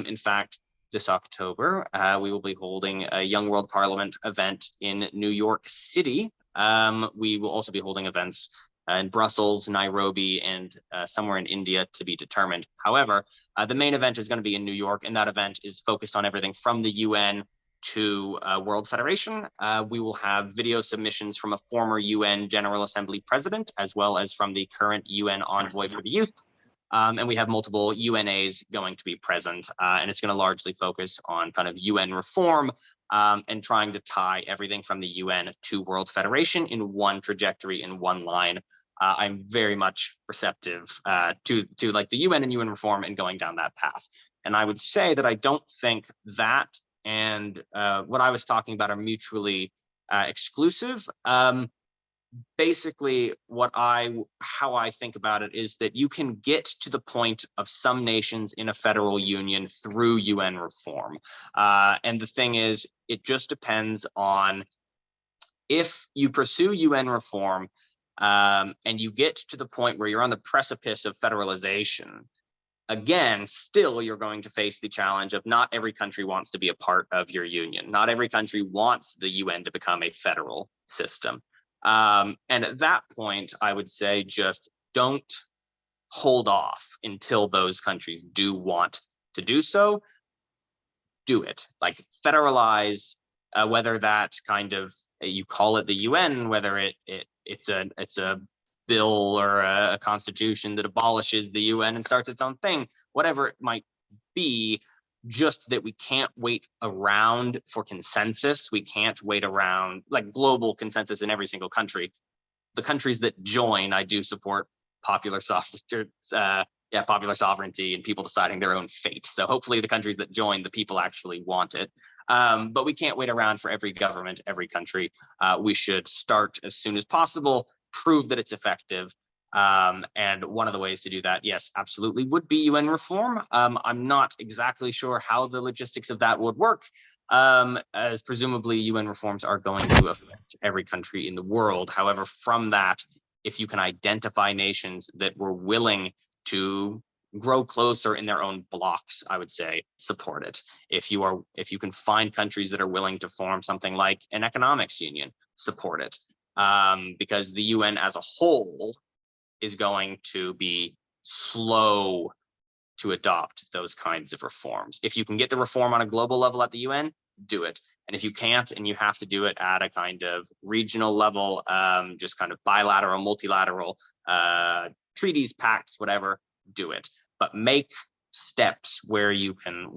In fact, this October, we will be holding a Young World Parliament event in New York City. We will also be holding events in Brussels, Nairobi, and somewhere in India to be determined. However, the main event is going to be in New York, and that event is focused on everything from the UN to World Federation. We will have video submissions from a former UN General Assembly president, as well as from the current UN envoy for the youth. And we have multiple UNAs going to be present, and it's going to largely focus on kind of UN reform and trying to tie everything from the UN to World Federation in one trajectory, in one line. I'm very much receptive to like the UN and UN reform and going down that path. And I would say that I don't think that and what I was talking about are mutually exclusive. Basically, how I think about it is that you can get to the point of some nations in a federal union through UN reform. And the thing is, it just depends on if you pursue UN reform and you get to the point where you're on the precipice of federalization. Again, still, you're going to face the challenge of not every country wants to be a part of your union. Not every country wants the UN to become a federal system. And at that point, I would say just don't hold off until those countries do want to do so. Do it. Like federalize, whether that kind of you call it the UN, whether it's a bill or a constitution that abolishes the UN and starts its own thing, whatever it might be. Just that we can't wait around for consensus. We can't wait around like global consensus in every single country. The countries that join, I do support popular sovereignty, and people deciding their own fate. So hopefully the countries that join, the people actually want it. But we can't wait around for every government, every country. We should start as soon as possible, prove that it's effective. And one of the ways to do that, yes, absolutely, would be UN reform. I'm not exactly sure how the logistics of that would work, as presumably UN reforms are going to affect every country in the world. However, from that, if you can identify nations that were willing to grow closer in their own blocks, I would say support it. If you can find countries that are willing to form something like an economics union, support it. Because the UN as a whole is going to be slow to adopt those kinds of reforms. If you can get the reform on a global level at the UN, do it. And if you can't, and you have to do it at a kind of regional level, just kind of bilateral, multilateral, treaties, pacts, whatever, do it. But make steps where you can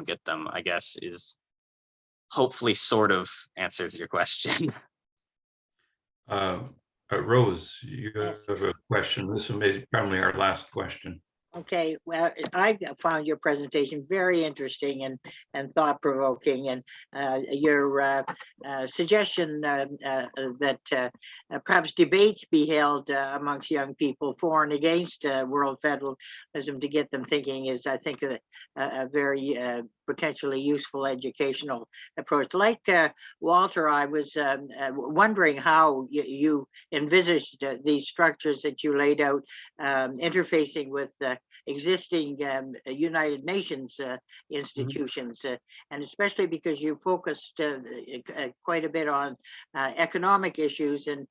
get them, I guess, is hopefully sort of answers your question. Rose, you have a question. This is probably our last question. Okay, well, I found your presentation very interesting and thought-provoking, and your suggestion that perhaps debates be held amongst young people for and against world federalism to get them thinking is, I think, a very potentially useful educational approach. Like Walter, I was wondering how you envisaged these structures that you laid out interfacing with existing United Nations institutions, and especially because you focused quite a bit on economic issues, and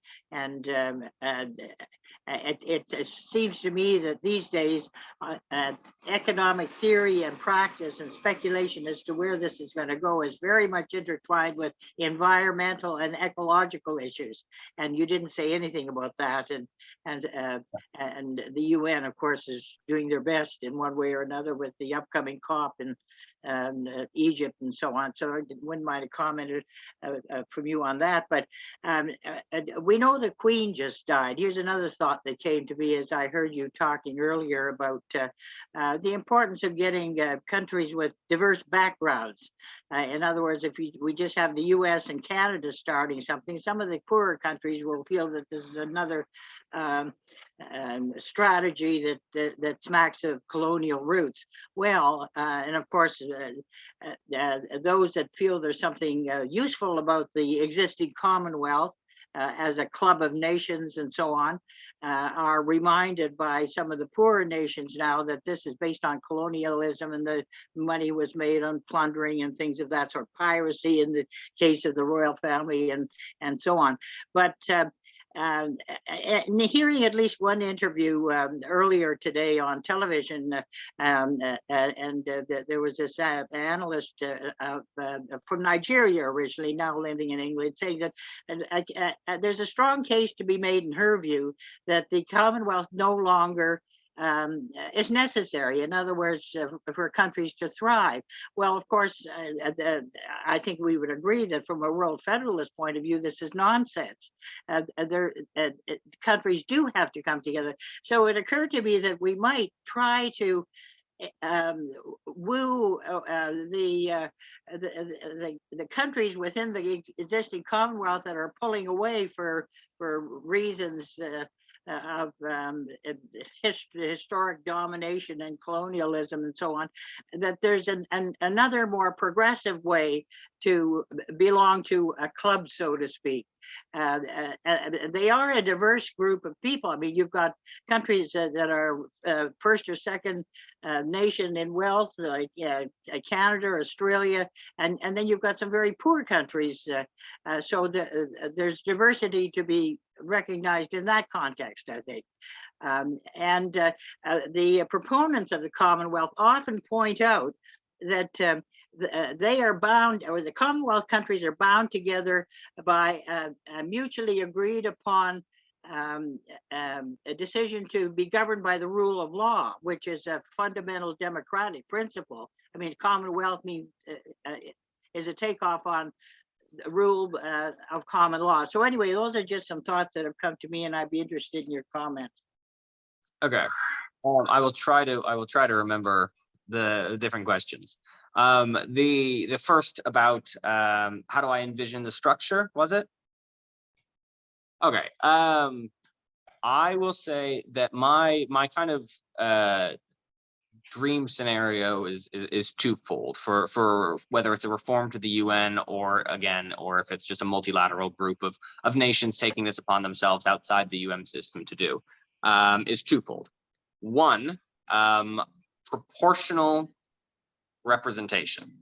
it seems to me that these days economic theory and practice and speculation as to where this is going to go is very much intertwined with environmental and ecological issues, and you didn't say anything about that. And the UN, of course, is doing their best in one way or another with the upcoming COP in Egypt and so on. So I wouldn't mind a comment from you on that. But we know the Queen just died. Here's another thought that came to me as I heard you talking earlier about the importance of getting countries with diverse backgrounds. In other words, if we just have the US and Canada starting something, some of the poorer countries will feel that this is another strategy that smacks of colonial roots. Well, and of course, those that feel there's something useful about the existing Commonwealth as a club of nations and so on, are reminded by some of the poorer nations now that this is based on colonialism and the money was made on plundering and things of that sort, piracy in the case of the royal family and so on. But hearing at least one interview earlier today on television, there was this analyst from Nigeria originally, now living in England, saying that there's a strong case to be made in her view that the Commonwealth no longer is necessary. In other words, for countries to thrive. Well, of course, I think we would agree that from a World Federalist point of view, this is nonsense. Countries do have to come together. So it occurred to me that we might try to woo the countries within the existing Commonwealth that are pulling away for reasons of historic domination and colonialism and so on, that there's another more progressive way to belong to a club, so to speak. They are a diverse group of people. I mean, you've got countries that are first or second nation in wealth, like Canada, Australia, and then you've got some very poor countries. So there's diversity to be recognized in that context, I think. The proponents of the Commonwealth often point out that they are bound, or the Commonwealth countries are bound together by a mutually agreed upon a decision to be governed by the rule of law, which is a fundamental democratic principle. I mean, Commonwealth means is a takeoff on the rule of common law. So anyway, those are just some thoughts that have come to me, and I'd be interested in your comments. Okay, I will try to remember the different questions. The first about how do I envision the structure, was it? Okay. I will say that my kind of dream scenario is twofold for whether it's a reform to the UN or if it's just a multilateral group of nations taking this upon themselves outside the UN system to do, is twofold. One, proportional representation.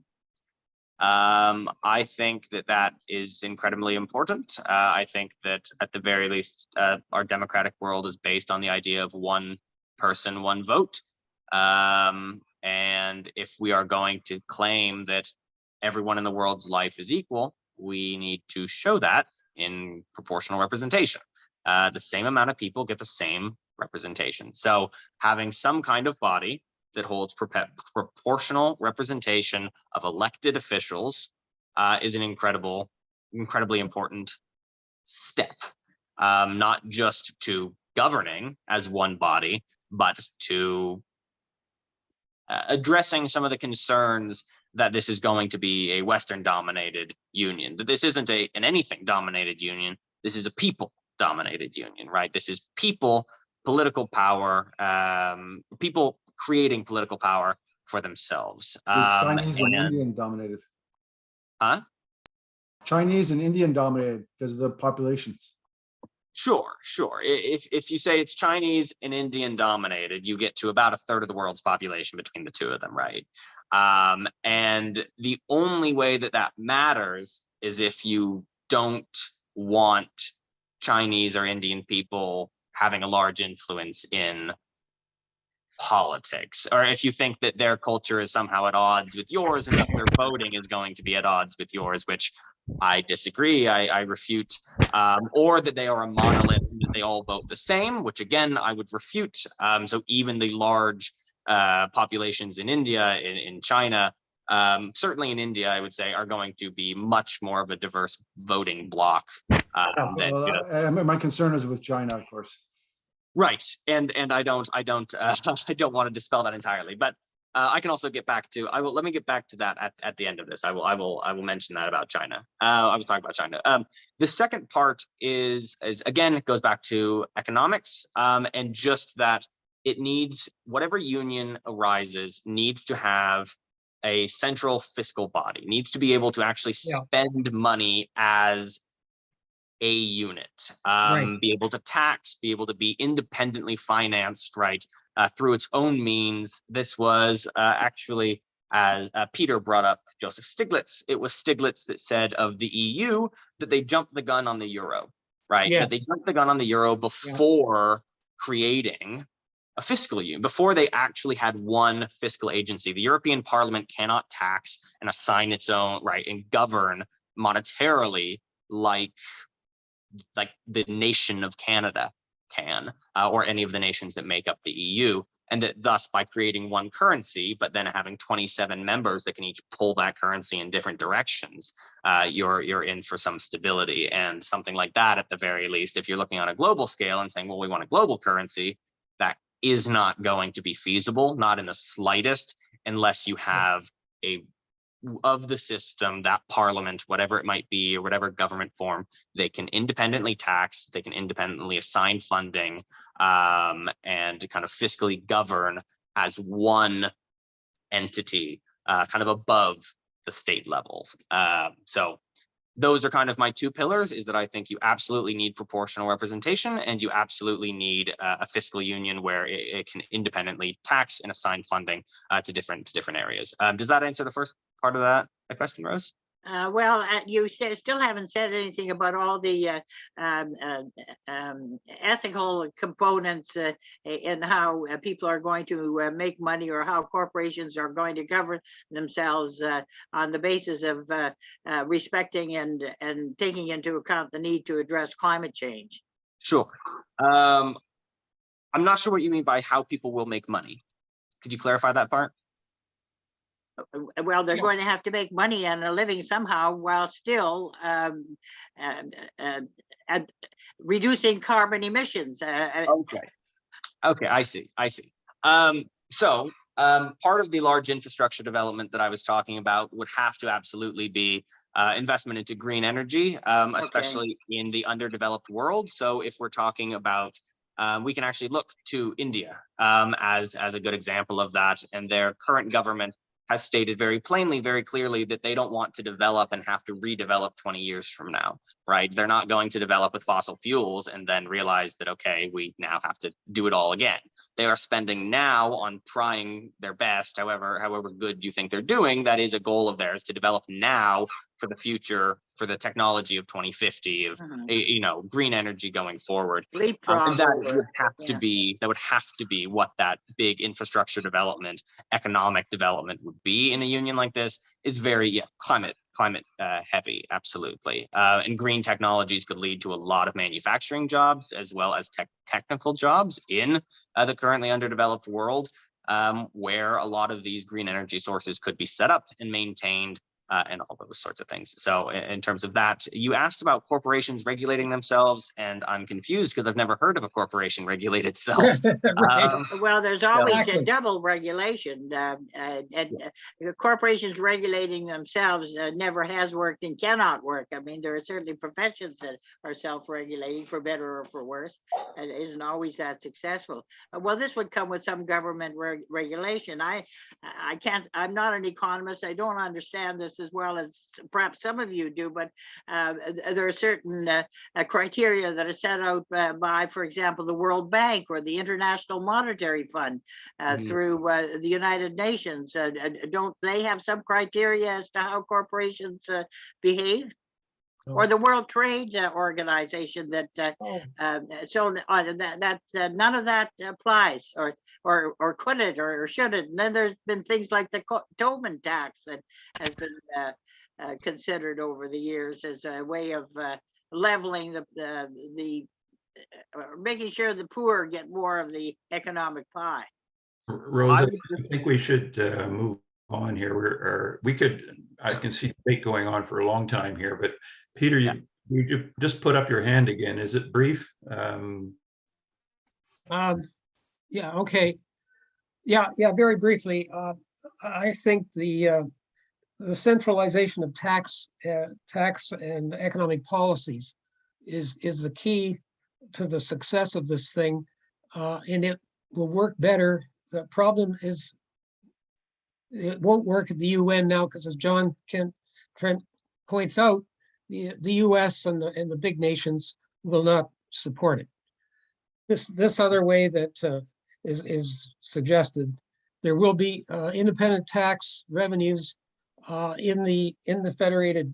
I think that is incredibly important. I think that at the very least, our democratic world is based on the idea of one person, one vote. And if we are going to claim that everyone in the world's life is equal, we need to show that in proportional representation. The same amount of people get the same representation. So having some kind of body that holds proportional representation of elected officials is an incredibly important step, not just to governing as one body, but to addressing some of the concerns that this is going to be a Western-dominated union, that this isn't an anything-dominated union, this is a people-dominated union, right? This is people, political power, people creating political power for themselves. Chinese and Indian dominated. Huh? Chinese and Indian dominated because of the populations. Sure. If you say it's Chinese and Indian dominated, you get to about a third of the world's population between the two of them, right? And the only way that matters is if you don't want Chinese or Indian people having a large influence in politics, or if you think that their culture is somehow at odds with yours and that their voting is going to be at odds with yours, which I disagree, I refute, or that they are a monolith and that they all vote the same, which again, I would refute. So even the large populations in India, in China, certainly in India, I would say, are going to be much more of a diverse voting bloc. My concern is with China, of course. Right, and I don't want to dispel that entirely, but I can also get back to. Let me get back to that at the end of this. I will mention that about China. I was talking about China. The second part is again, it goes back to economics, and just that it needs, whatever union arises needs to have a central fiscal body, needs to be able to actually spend money as a unit, Right. be able to tax, be able to be independently financed, right, through its own means. This was actually, as Peter brought up Joseph Stiglitz, it was Stiglitz that said of the EU that they jumped the gun on the euro, right? That they Yes. jumped the gun on the euro before creating a fiscal union, before they actually had one fiscal agency. The European Parliament cannot tax and assign its own, right, and govern monetarily like the nation of Canada can, or any of the nations that make up the EU. And that thus, by creating one currency, but then having 27 members that can each pull that currency in different directions, you're in for some stability. And something like that, at the very least, if you're looking on a global scale and saying, well, we want a global currency, that is not going to be feasible, not in the slightest, unless you have a of the system, that parliament, whatever it might be, or whatever government form, they can independently tax, they can independently assign funding, and kind of fiscally govern as one entity, kind of above the state levels. So those are kind of my two pillars, is that I think you absolutely need proportional representation, and you absolutely need a fiscal union where it can independently tax and assign funding to different areas. Does that answer the first part of that question, Rose? Well, you still haven't said anything about all the ethical components in how people are going to make money, or how corporations are going to govern themselves on the basis of respecting and taking into account the need to address climate change. Sure. I'm not sure what you mean by how people will make money. Could you clarify that part? Well, they're going to have to make money and a living somehow, while still reducing carbon emissions. Okay, I see. So part of the large infrastructure development that I was talking about would have to absolutely be investment into green energy, especially in the underdeveloped world. So if we're talking about, we can actually look to India as a good example of that, and their current government has stated very plainly, very clearly, that they don't want to develop and have to redevelop 20 years from now, right? They're not going to develop with fossil fuels and then realize that, okay, we now have to do it all again. They are spending now on trying their best, however good you think they're doing. That is a goal of theirs, to develop now for the future, for the technology of 2050, of green energy going forward. Leapfrog that would have to be what that big infrastructure development, economic development would be in a union like this. Is very climate heavy, absolutely. And green technologies could lead to a lot of manufacturing jobs, as well as technical jobs in the currently underdeveloped world, where a lot of these green energy sources could be set up and maintained, and all those sorts of things. So in terms of that, you asked about corporations regulating themselves, and I'm confused because I've never heard of a corporation regulate itself. Well, there's always Exactly. a double regulation, corporations regulating themselves never has worked and cannot work. I mean, there are certainly professions that are self-regulating, for better or for worse, and it isn't always that successful. Well, this would come with some government regulation. I'm not an economist. I don't understand this as well as perhaps some of you do, but there are certain criteria that are set out by, for example, the World Bank or the International Monetary Fund through the United Nations. Don't they have some criteria as to how corporations behave? Or the World Trade Organization, that so that none of that applies, or could it, or should it? And then there's been things like the Tobin tax that has been considered over the years as a way of leveling the making sure the poor get more of the economic pie. Rose, I think we should move on here. I can see debate going on for a long time here, but Peter, you just put up your hand again. Is it brief? Yeah, okay. Yeah, very briefly. I think the centralization of tax and economic policies is the key to the success of this thing, and it will work better. The problem is it won't work at the UN now because, as Trent points out, the US and the big nations will not support it. This other way that is suggested, there will be independent tax revenues in the federated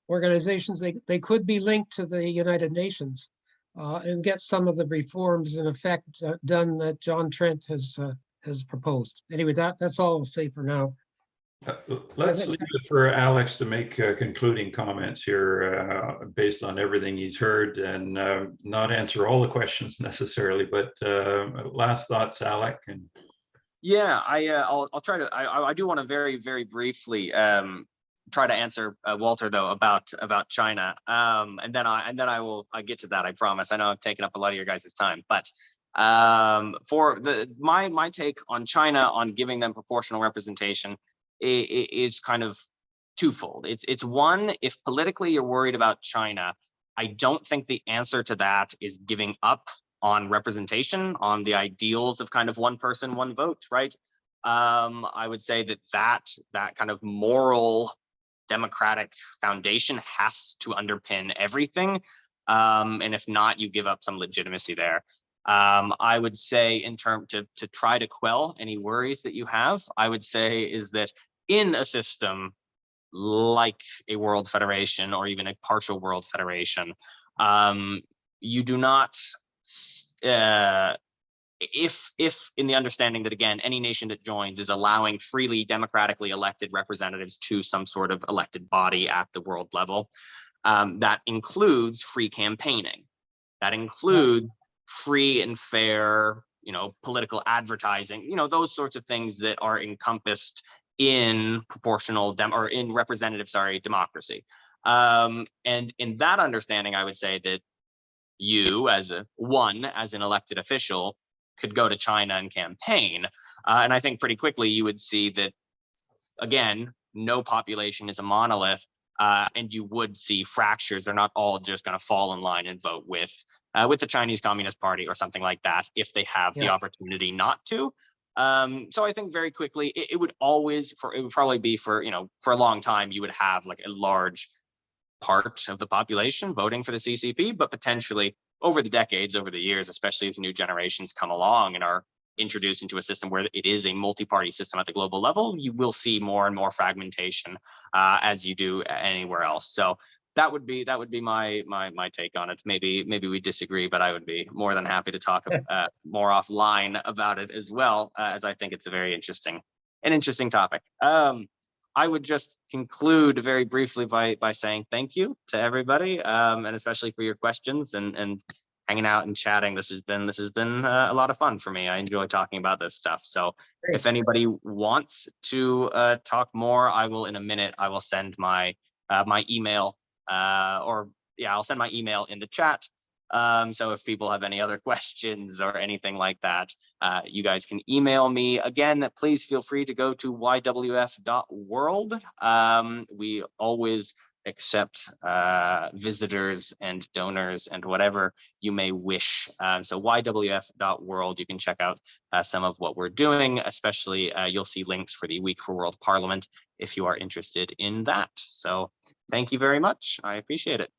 organizations. They could be linked to the United Nations and get some of the reforms in effect done that John Trent has proposed. Anyway, that's all I'll say for now. Let's leave it for Alex to make concluding comments here based on everything he's heard, and not answer all the questions necessarily, but last thoughts, Alec. And Yeah, I'll try to. I do want to very, very briefly try to answer Walter though about China, and then I will get to that. I promise. I know I've taken up a lot of your guys' time, but for my take on China on giving them proportional representation is kind of twofold. It's one, if politically you're worried about China, I don't think the answer to that is giving up on representation, on the ideals of kind of one person, one vote, right? I would say that kind of moral democratic foundation has to underpin everything. And if not, you give up some legitimacy there. I would say in terms to try to quell any worries that you have, I would say is that in a system like a world federation or even a partial world federation, you do not, if in the understanding that, again, any nation that joins is allowing freely democratically elected representatives to some sort of elected body at the world level, that includes free campaigning, that includes free and fair, political advertising, those sorts of things that are encompassed in proportional or in representative, democracy. And in that understanding, I would say that you as an elected official could go to China and campaign. And I think pretty quickly you would see that, again, no population is a monolith, and you would see fractures. They're not all just going to fall in line and vote with the Chinese Communist Party or something like that if they have the opportunity not to. So I think very quickly it would probably be for a long time you would have like a large part of the population voting for the CCP, but potentially over the decades, over the years, especially as new generations come along and are introduced into a system where it is a multi-party system at the global level, you will see more and more fragmentation as you do anywhere else. So that would be my take on it. Maybe we disagree, but I would be more than happy to talk more offline about it as well, as I think it's a very interesting topic. I would just conclude very briefly by saying thank you to everybody, and especially for your questions and hanging out and chatting. This has been a lot of fun for me. I enjoy talking about this stuff. So if anybody wants to talk more, I will in a minute. I will send my email. I'll send my email in the chat. So if people have any other questions or anything like that, you guys can email me. Again, please feel free to go to ywf.world. We always accept visitors and donors and whatever you may wish. So ywf.world, you can check out some of what we're doing, especially you'll see links for the Week for World Parliament if you are interested in that. So thank you very much. I appreciate it.